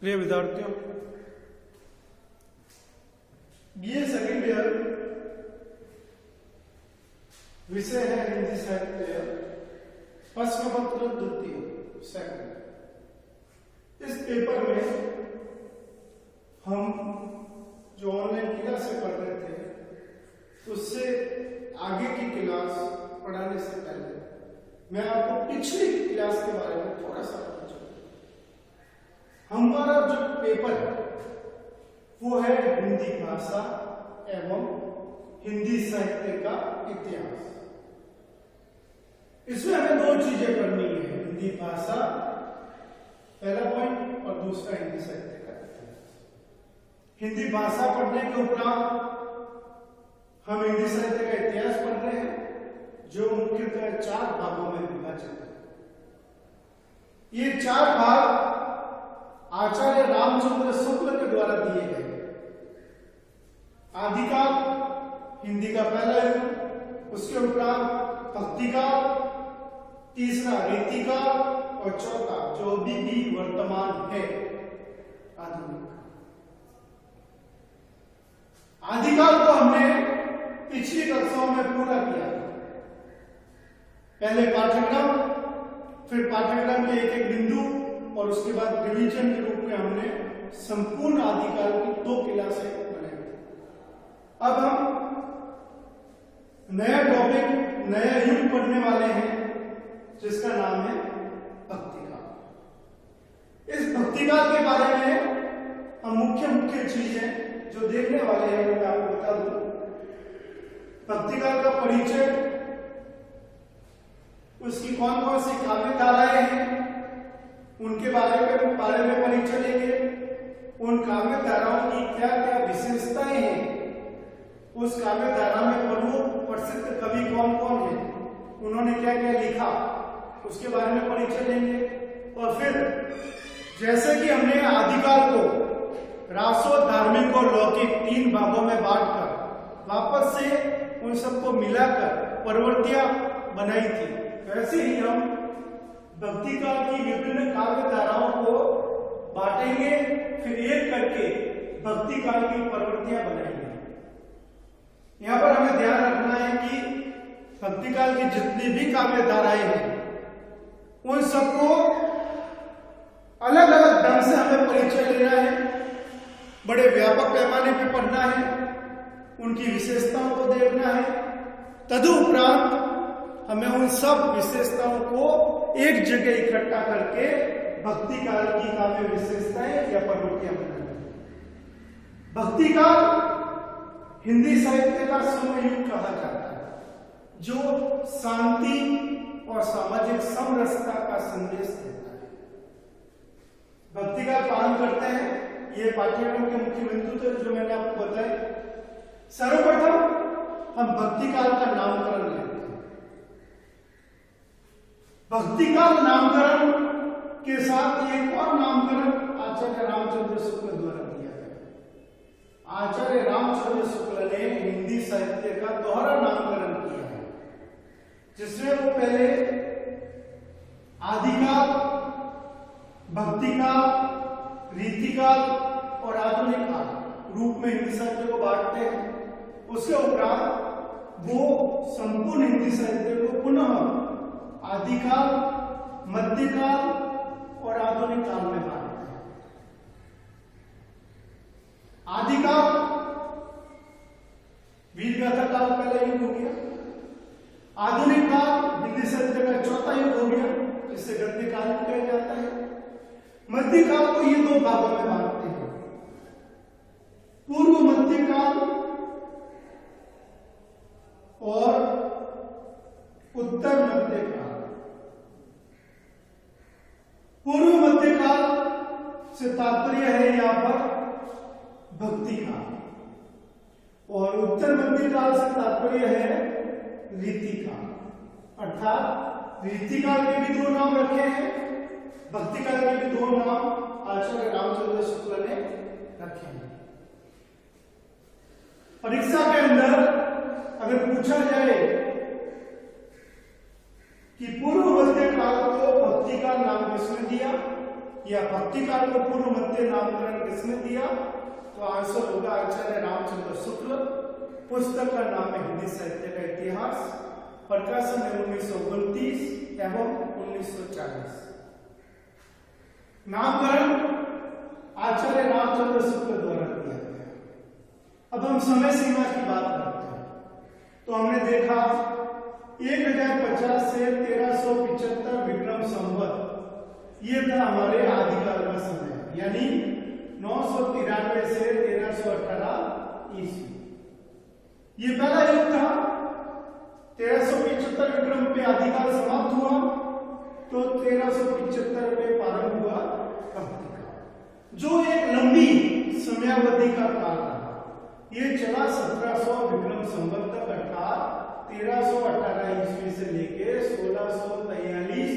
प्रिय विद्यार्थियों, BA second year विषय है हिंदी साहित्य, प्रश्न पत्र द्वितीय सेकंड। इस पेपर में हम जो ऑनलाइन क्लास से पढ़ रहे थे उससे आगे की क्लास पढ़ाने से पहले मैं आपको पिछली क्लास के बारे में थोड़ा सा बता दूं। हमारा जो पेपर है वो है हिंदी भाषा एवं हिंदी साहित्य का इतिहास। इसमें हमें दो चीजें पढ़नी है, हिंदी भाषा पहला पॉइंट और दूसरा हिंदी साहित्य का इतिहास। हिंदी भाषा पढ़ने के उपरांत हम हिंदी साहित्य का इतिहास पढ़ रहे हैं जो मुख्यतः 4 भागों में विभाजित है। ये 4 भाग आचार्य रामचंद्र शुक्ल के द्वारा दिए गए। आदिकाल हिंदी का पहला युग, उसके उपरांत भक्तिकाल, तीसरा रीतिकाल और चौथा जो अभी भी वर्तमान है आधुनिक। आदिकाल को हमने पिछली कक्षाओं में पूरा किया। पहले पाठ्यक्रम, फिर पाठ्यक्रम के एक बिंदु और उसके बाद रिवीजन के रूप में हमने संपूर्ण आदिकाल की 2 क्लासें बनाई। अब हम नया टॉपिक, नया युग पढ़ने वाले हैं जिसका नाम है भक्तिकाल। इस भक्तिकाल के बारे में हम मुख्य चीजें जो देखने वाले हैं मैं आपको बता दूं। भक्तिकाल का परिचय, उसकी कौन कौन सी काव्य धाराएं हैं उनके बारे में परिचय लेंगे। उन काव्य धाराओं की क्या क्या विशेषताएं हैं, उस काव्य धारा में प्रमुख प्रसिद्ध कवि कौन कौन हैं, उन्होंने क्या क्या लिखा, उसके बारे में परिचय लेंगे। और फिर जैसे कि हमने आदिकाल को रासो, धार्मिक और लौकिक 3 भागों में बांटकर वापस से उन सबको मिलाकर प्रवृत्तियां बनाई थी, वैसे ही हम भक्तिकाल की विभिन्न काव्य धाराओं को बांटेंगे, फिर एक करके भक्तिकाल की प्रवृत्तियां बनाएंगे। यहां पर हमें ध्यान रखना है कि भक्तिकाल की जितनी भी काव्य धाराएं हैं उन सबको अलग अलग ढंग से हमें परिचय लेना है, बड़े व्यापक पैमाने पर पढ़ना है, उनकी विशेषताओं को देखना है। तदुपरांत हमें उन सब विशेषताओं को एक जगह इकट्ठा करके भक्तिकाल की काव्य विशेषताएं या प्रवृत्तियां बनानी है। भक्तिकाल हिंदी साहित्य का स्वर्ण युग कहा जाता है जो शांति और सामाजिक समरसता का संदेश देता है। भक्तिकाल पालन करते हैं, ये पाठ्यक्रम के मुख्य बिंदु थे जो मैंने आपको बताए। सर्वप्रथम हम भक्तिकाल का नामकरण लेते हैं। भक्तिकाल नामकरण के साथ एक और नामकरण आचार्य रामचंद्र शुक्ल द्वारा दिया गया। आचार्य रामचंद्र शुक्ल ने हिंदी साहित्य का दोहरा नामकरण किया है, जिसमें वो पहले आदिकाल, भक्तिकाल, रीतिकाल और आधुनिक काल रूप में हिंदी साहित्य को बांटते हैं। उसके उपरांत वो संपूर्ण हिंदी साहित्य को पुनः आदिकाल, मध्यकाल और आधुनिक काल में बांटते हैं। आदिकाल वीरगाथा काल पहला युग हो गया। आधुनिक काल हिंदी साहित्य का चौथा युग हो गया, जिसे गद्य काल कहा जाता है। मध्यकाल को ये 2 भागों में बांटते हैं, पूर्व मध्यकाल और उत्तर मध्यकाल। पूर्व मध्यकाल से तात्पर्य है यहां पर भक्तिकाल, और उत्तर मध्यकाल से तात्पर्य है रीतिकाल। अर्थात रीतिकाल के भी 2 नाम रखे हैं, भक्तिकाल के भी 2 नाम आचार्य रामचंद्र शुक्ल ने रखे हैं। परीक्षा के अंदर अगर पूछा जाए कि पूर्व मध्यकाल को भक्तिकाल नाम किसने दिया, या भक्ति काल को पूर्व मध्य नामकरण किसने दिया? तो आंसर होगा आचार्य रामचंद्र शुक्ल। पुस्तक का नाम है हिंदी साहित्य का इतिहास, प्रकाशन है 1929 एवं 1940। नामकरण आचार्य रामचंद्र शुक्ल द्वारा किया गया। अब हम समय सीमा की बात करते हैं। तो हमने देखा 1050 से 1375 विक्रम संवत, ये था हमारे आदिकाल का समय, यानी 993 से 1318 ईस्वी। ये पहला युग था। 1375 विक्रम पे आदिकाल समाप्त हुआ, तो 1375 में प्रारंभ हुआ भक्ति काल, जो एक लंबी समयावधि का काल रहा। ये चला 1700 विक्रम संवत तक, अर्थात 1318 ईस्वी से लेके 1643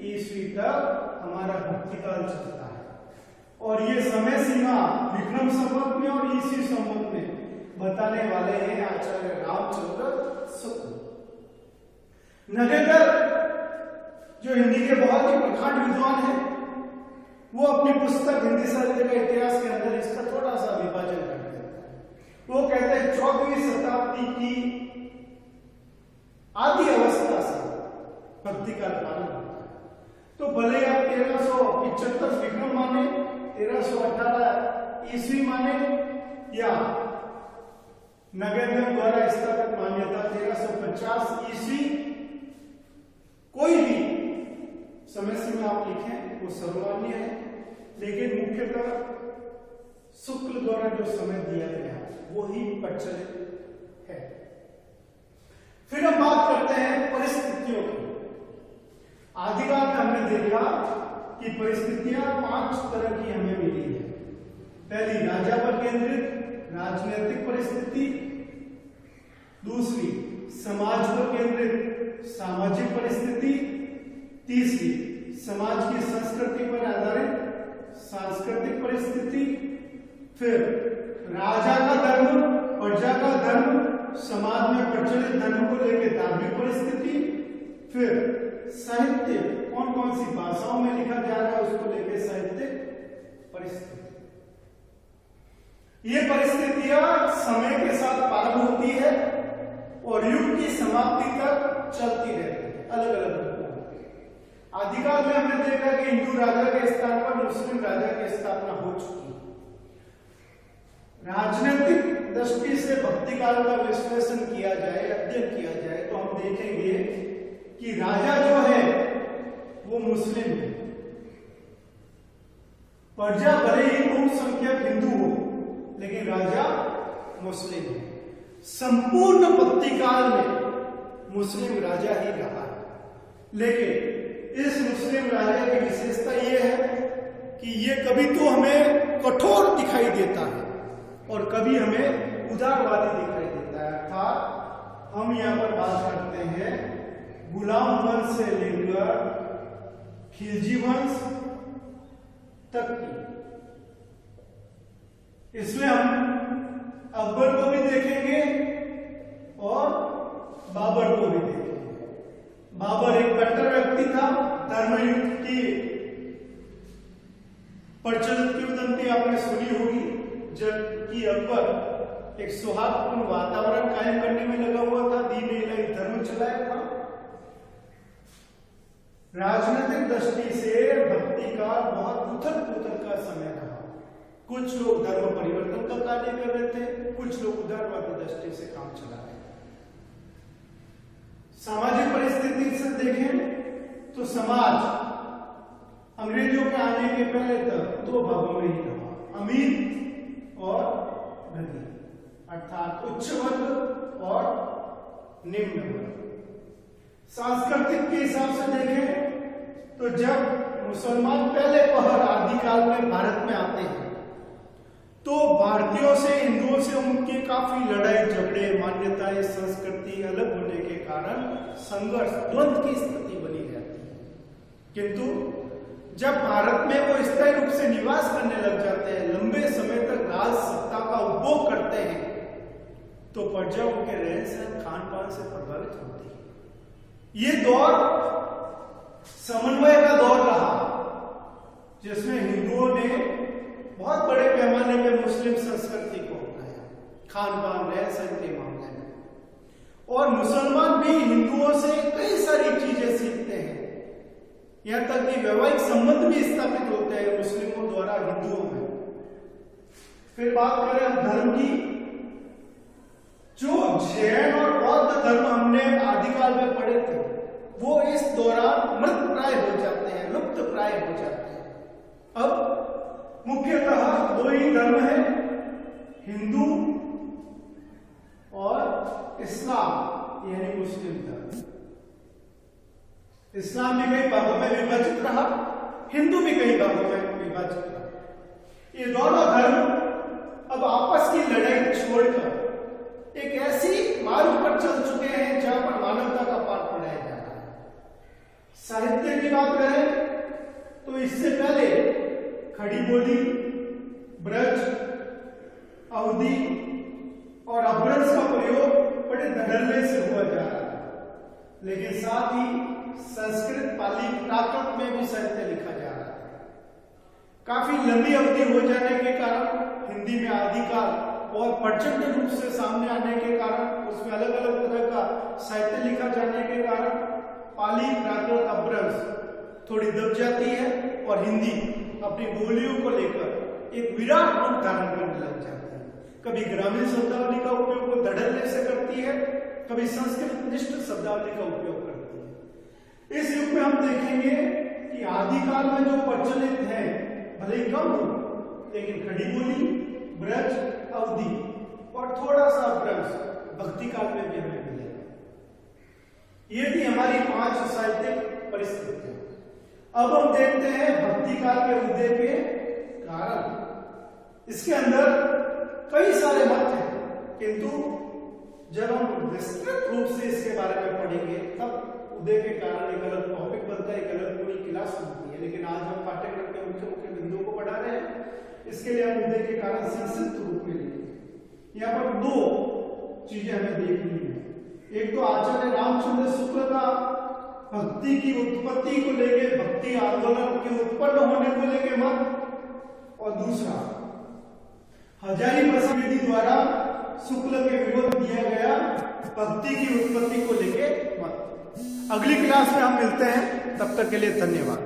ईस्वी तक हमारा भक्ति काल चलता है। और ये समय सीमा विक्रम संवत में और ईस्वी संवत में बताने वाले हैं आचार्य रामचंद्र शुक्ल। नगेकर, जो हिंदी के बहुत ही प्रखंड विद्वान हैं, वो अपनी पुस्तक हिंदी साहित्य का इतिहास के अंदर इसका थोड़ा सा विभाजन कर देता है। वो कहते हैं 14वीं शताब्दी की आदि अवस्था से भक्ति का प्रारंभ होता है। तो भले आप 1375 विक्रम माने, 1318 ईस्वी माने, या नगेकर द्वारा स्थापित मान्यता 1350 ईस्वी, कोई भी समय सीमा आप लिखें वो सर्वमान्य है, लेकिन मुख्यतः शुक्ल द्वारा जो समय दिया गया वो ही प्रचलित है। फिर हम बात करते हैं परिस्थितियों की। आदिकाल में हमने देखा कि परिस्थितियां 5 तरह की हमें मिली है। पहली राजा पर केंद्रित राजनीतिक परिस्थिति, दूसरी समाज पर केंद्रित सामाजिक परिस्थिति, तीसरी समाज की संस्कृति पर आधारित सांस्कृतिक परिस्थिति, फिर राजा का धर्म, प्रजा का धर्म, समाज में प्रचलित धर्म को लेकर धार्मिक परिस्थिति, फिर साहित्य, कौन कौन सी भाषाओं में लिखा जा रहा है उसको लेकर साहित्यिक परिस्थिति। ये परिस्थितियां समय के साथ प्रारंभ होती है और युग की समाप्ति तक चलती रहती है, अलग अलग रूपों में। आदिकाल में हमने देखा कि हिंदू राजा के स्थान पर मुस्लिम राजा की स्थापना हो चुकी है। राजनीतिक दृष्टि से भक्ति काल का विश्लेषण किया जाए, अध्ययन किया जाए, तो हम देखेंगे कि राजा जो है वो मुस्लिम है, प्रजा भले ही बहुत संख्यक हिंदू हो लेकिन राजा मुस्लिम है। संपूर्ण भक्ति काल में मुस्लिम राजा ही रहा है, लेकिन इस मुस्लिम राजा की विशेषता यह है कि ये कभी तो हमें कठोर दिखाई देता है और कभी हमें उदारवादी दिखाई देता है। अर्थात हम यहां पर बात करते हैं गुलाम वंश से लेकर खिलजी वंश तक की। इसमें हम अकबर को भी देखेंगे और बाबर को भी देखेंगे। बाबर एक कट्टर व्यक्ति था, धर्मयुद्ध की प्रचलित किंवदंती आपने सुनी होगी, जबकि अकबर एक सौहार्दपूर्ण वातावरण कायम करने में लगा हुआ था, दीन इलाही धर्म चलाया था। राजनीतिक दृष्टि से भक्ति का बहुत उथल पुथल का समय रहा। कुछ लोग धर्म परिवर्तन का कार्य कर रहे थे, कुछ लोग उदारवादी दृष्टि से काम चला रहे थे। सामाजिक परिस्थिति से देखें तो समाज अंग्रेजों के आने के पहले तक 2 भागों में ही रहा, अमीर और गरीब, अर्थात उच्च वर्ग और निम्न वर्ग। सांस्कृतिक के हिसाब से देखें तो जब मुसलमान पहले पहर आदिकाल में भारत में आते हैं तो भारतीयों से, हिंदुओं से उनके काफी लड़ाई झगड़े, मान्यताएं, संस्कृति अलग होने के कारण संघर्ष, द्वंद्व की स्थिति बनी रहती है। किंतु जब भारत में वो स्थायी रूप से निवास करने लग जाते हैं, लंबे समय तक राज सत्ता का उपभोग करते हैं, तो प्रजा उनके रहन सहन, खान पान से प्रभावित होती है। ये दौर समन्वय का दौर रहा, जिसमें मुस्लिम संस्कृति को अपनाया, खान पान रहन सहन के मामले में। और मुसलमान भी हिंदुओं से कई सारी चीजें सीखते हैं, यहां तक कि वैवाहिक संबंध भी स्थापित होते हैं मुस्लिमों द्वारा हिंदुओं में। फिर बात करें हम धर्म की, जो जैन और बौद्ध धर्म हमने आदिकाल में पढ़े थे वो इस दौरान मृत प्राय हो जाते हैं, लुप्त प्राय हो जाते हैं। अब मुख्यतः दो ही धर्म है, हिंदू और इस्लाम यानी मुस्लिम धर्म। इस्लाम भी कई भागों में विभाजित रहा, हिंदू भी कई भागों में विभाजित रहा। ये दोनों धर्म अब आपस की लड़ाई छोड़कर एक ऐसी मार्ग पर चल चुके हैं जहां पर मानवता का पाठ पढ़ाया जा रहा है। साहित्य की बात करें तो इससे पहले खड़ी बोली, ब्रज, अवधी और अपभ्रंश का प्रयोग बड़े धड़ल्ले से हुआ जा रहा है, लेकिन साथ ही संस्कृत, पाली, प्राकृत में भी साहित्य लिखा जा रहा है। काफी लंबी अवधि हो जाने के कारण हिंदी में आदिकाल और प्रचंड रूप से सामने आने के कारण, उसमें अलग अलग तरह का साहित्य लिखा जाने के कारण पाली, प्राकृत, अपभ्रंश थोड़ी दब जाती है और हिंदी अपनी बोलियों को लेकर एक विराट रूप धारण करने लग जाती है। कभी ग्रामीण शब्दावली का उपयोग वो धड़ल्ले से करती है, कभी संस्कृत निष्ठ शब्दावली का उपयोग करती है। इस युग में हम देखेंगे कि आदिकाल में जो प्रचलित है भले ही कम हो, लेकिन खड़ी बोली, ब्रज, अवधि और थोड़ा सा अपभ्रंश भक्ति काल में भी हमें मिलेगा। ये थी हमारी 5 साहित्यिक परिस्थितियां। अब हम देखते हैं भक्ति काल के उदय के कारण। इसके अंदर कई सारे मत हैं, किंतु जब हम विस्तृत रूप से इसके बारे में पढ़ेंगे तब उदय के कारण एक अलग टॉपिक बनता है, एक अलग पूरी क्लास बनती है। लेकिन आज हम पाठ्यक्रम के मुख्य मुख्य बिंदुओं को पढ़ा रहे हैं, इसके लिए हम उदय के कारण संक्षिप्त रूप में लेंगे। यहाँ पर 2 चीजें हमें देखनी है। एक तो आचार्य रामचंद्र शुक्ल का भक्ति की उत्पत्ति को लेके, भक्ति आंदोलन के उत्पन्न होने को लेके मत, और दूसरा हजारी प्रसाद विधि द्वारा शुक्ल के विरोध दिया गया भक्ति की उत्पत्ति को लेके मत। अगली क्लास में हम मिलते हैं, तब तक के लिए धन्यवाद।